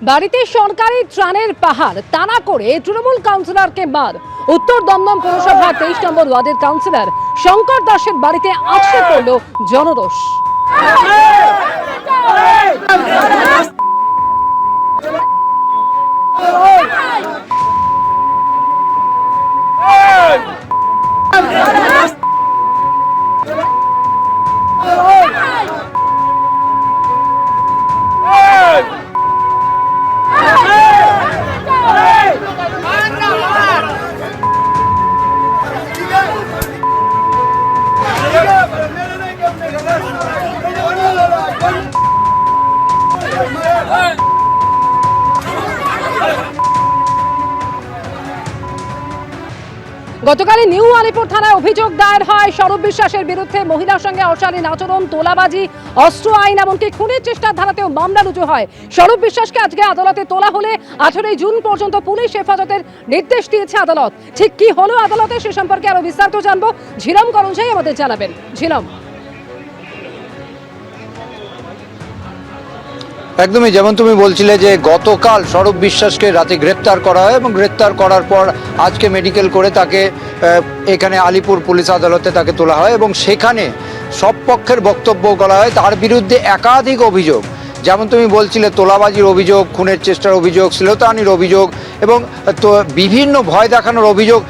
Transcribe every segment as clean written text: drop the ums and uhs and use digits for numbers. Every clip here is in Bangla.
বাড়িতে সরকারি ত্রাণের পাহাড় টানা করে তৃণমূল কাউন্সিলরকে মার। উত্তর দমদম পৌরসভার 23 নম্বর ওয়ার্ডের কাউন্সিলর শঙ্কর দাসের বাড়িতে আছড়ে পড়ল জনরোষ। গতকাল নিউ আলিপুর থানায় অভিযোগ দায়ের হয় স্বরূপ বিশ্বাসের বিরুদ্ধে মহিলার সঙ্গে অশালীন আচরণ, তোলাবাজি, অস্ত্র আইন এমনকি খুনের চেষ্টার ধারাতেও মামলা রুজু হয়। স্বরূপ বিশ্বাসকে আজকে আদালতে তোলা হলে 18 জুন পর্যন্ত পুলিশ হেফাজতের নির্দেশ দিয়েছে আদালত। ঠিক কি হলো আদালতে সে সম্পর্কে আরো বিস্তারিত জানবো, ঝিলম করঞ্জাই আমাদের জানাবেন। ঝিলম, একদমই যেমন তুমি বলছিলে যে গতকাল স্বরূপ বিশ্বাসকে রাতে গ্রেপ্তার করা হয় এবং গ্রেপ্তার করার পর আজকে মেডিকেল করে তাকে এখানে আলিপুর পুলিশ আদালতে তাকে তোলা হয় এবং সেখানে সব পক্ষের বক্তব্য বলা হয়। তার বিরুদ্ধে একাধিক অভিযোগ, যেমন তুমি বলছিলে তোলাবাজির অভিযোগ, খুনের চেষ্টার অভিযোগ, শ্লীলতাহানির অভিযোগ এবং বিভিন্ন ভয় দেখানোর অভিযোগ,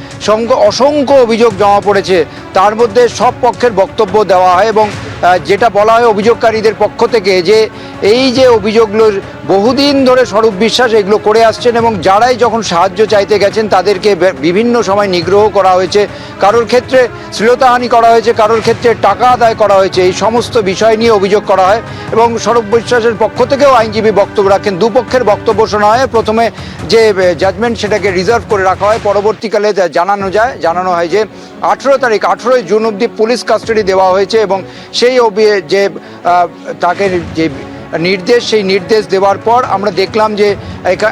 অসংখ্য অভিযোগ জমা পড়েছে। তার মধ্যে সব পক্ষের বক্তব্য দেওয়া হয় এবং যেটা বলা হয় অভিযোগকারীদের পক্ষ থেকে যে এই যে অভিযোগগুলো বহুদিন ধরে স্বরূপ বিশ্বাস এগুলো করে আসছেন এবং যারাই যখন সাহায্য চাইতে গেছেন তাদেরকে বিভিন্ন সময় নিগ্রহ করা হয়েছে, কারোর ক্ষেত্রে শ্লীলতাহানি করা হয়েছে, কারোর ক্ষেত্রে টাকা আদায় করা হয়েছে, এই সমস্ত বিষয় নিয়ে অভিযোগ করা হয় এবং স্বরূপ বিশ্বাসের পক্ষ থেকেও আইনজীবী বক্তব্য রাখেন। দুপক্ষের বক্তব্য শোনা হয়। প্রথমে যে জাজমেন্ট সেটাকে রিজার্ভ করে রাখা হয়, পরবর্তীকালে জানানো হয় যে 18 জুন অবধি পুলিশ কাস্টাডি দেওয়া হয়েছে এবং সেই যে তাকে যে নির্দেশ, সেই নির্দেশ দেওয়ার পর আমরা দেখলাম যে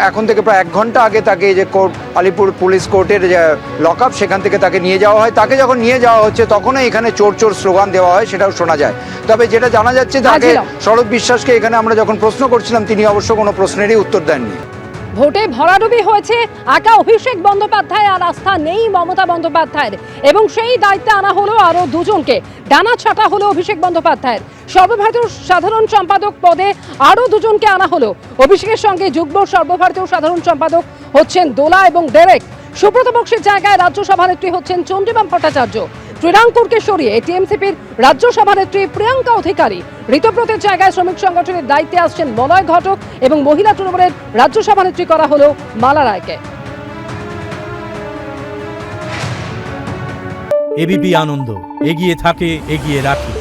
এখন থেকে প্রায় 1 ঘন্টা আগে তাকে যে কোর্ট আলিপুর পুলিশ কোর্টের যে লক আপ সেখান থেকে তাকে নিয়ে যাওয়া হয়। তাকে যখন নিয়ে যাওয়া হচ্ছে তখনই এখানে চোর চোর স্লোগান দেওয়া হয়, সেটাও শোনা যায়। তবে যেটা জানা যাচ্ছে তাকে স্বরূপ বিশ্বাসকে এখানে আমরা যখন প্রশ্ন করছিলাম তিনি অবশ্য কোনো প্রশ্নেরই উত্তর দেননি। ভোটে ভরাডুবি হয়েছে একা অভিষেক বন্দ্যোপাধ্যায়, আর আস্থা নেই মমতা বন্দ্যোপাধ্যায়ের এবং সেই দায়িত্বে আনা হলো আরো দুজনকে। ডানা ছাটা হলো অভিষেক বন্দ্যোপাধ্যায়ের। সর্বভারতীয় সাধারণ সম্পাদক পদে আরো দুজনকে আনা হলো। অভিষেকের সঙ্গে যুগ্ম সর্বভারতীয় সাধারণ সম্পাদক হচ্ছেন দোলা এবং ডেরেক। সুব্রত বক্সির জায়গায় রাজ্য সভানেত্রী হচ্ছেন চন্দ্রিমা ভট্টাচার্য। শ্রীরামপুরকে সরিয়ে টিএমসিপির রাজ্য সভানেত্রী প্রিয়াঙ্কা অধিকারী। ঋতব্রতের জায়গায় শ্রমিক সংগঠনের দায়িত্বে আসছেন মলয় ঘটক এবং মহিলা তৃণমূলের রাজ্য সভানেত্রী করা হলো মালা রায়কে। এবিপি আনন্দ, এগিয়ে থাকে, এগিয়ে রাখে।